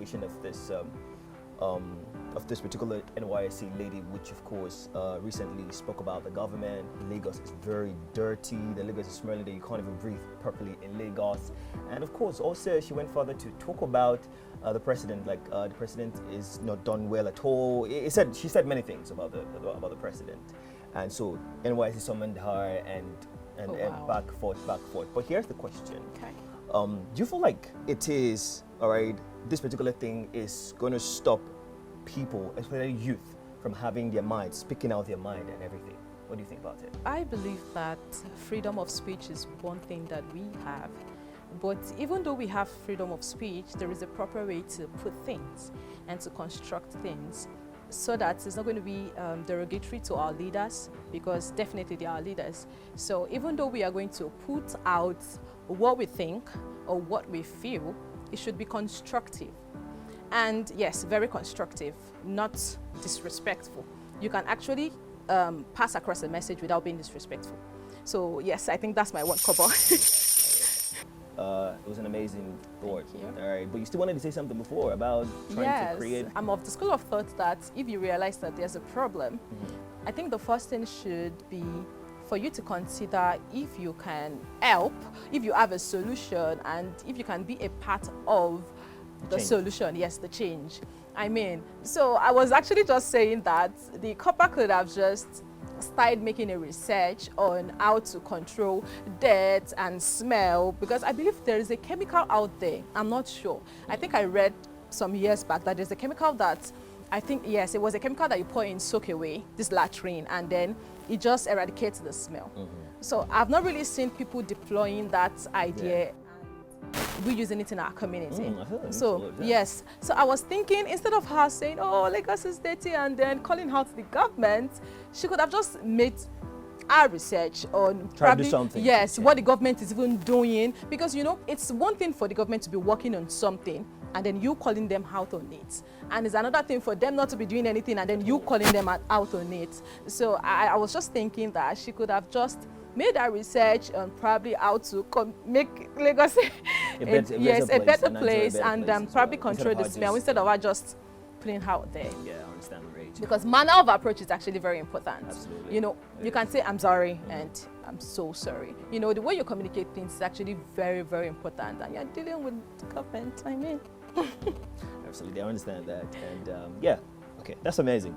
situation of this particular NYSC lady, which of course recently spoke about the government. Lagos is very dirty. The Lagos is smelling that you can't even breathe properly in Lagos. And of course, also she went further to talk about the president. Like the president is not done well at all. She said many things about the president, and so NYSC summoned her and back forth. But here's the question. Okay. Do you feel like it is, all right, this particular thing is going to stop people, especially youth, from having their minds, speaking out their mind and everything? What do you think about it? I believe that freedom of speech is one thing that we have. But even though we have freedom of speech, there is a proper way to put things and to construct things so that it's not going to be derogatory to our leaders, because definitely they are our leaders. So even though we are going to put out what we think or what we feel, it should be constructive. And yes, very constructive, not disrespectful. You can actually pass across a message without being disrespectful. So yes, I think that's my one cover. It was an amazing thought. All right, but you still wanted to say something before about trying to create. I'm of the school of thought that if you realize that there's a problem, I think the first thing should be for you to consider if you can help, if you have a solution, and if you can be a part of the solution. Yes, the change. I mean, so I was actually just saying that the Corper could have just started making a research on how to control dirt and smell, because I believe there is a chemical out there. I'm not sure. I think I read some years back that there's a chemical that I think, yes, it was a chemical that you pour in soak away, this latrine, and then it just eradicates the smell. So I've not really seen people deploying that idea. We're using it in our community. So yes, so I was thinking, instead of her saying, oh, Lagos is dirty, and then calling out the government, she could have just made our research on probably, yes, what the government is even doing. Because, you know, it's one thing for the government to be working on something and then you calling them out on it, and it's another thing for them not to be doing anything and then you calling them out on it. So I was just thinking that she could have just made our research on probably how to make Lagos a better place, and probably control the smell instead of her just putting out there. Yeah, I understand, right? Because manner of approach is actually very important. Absolutely. You know, you can say, I'm sorry, and I'm so sorry. You know, the way you communicate things is actually very, very important, and you're dealing with the government, I mean. Absolutely, I understand that, and yeah, okay, that's amazing.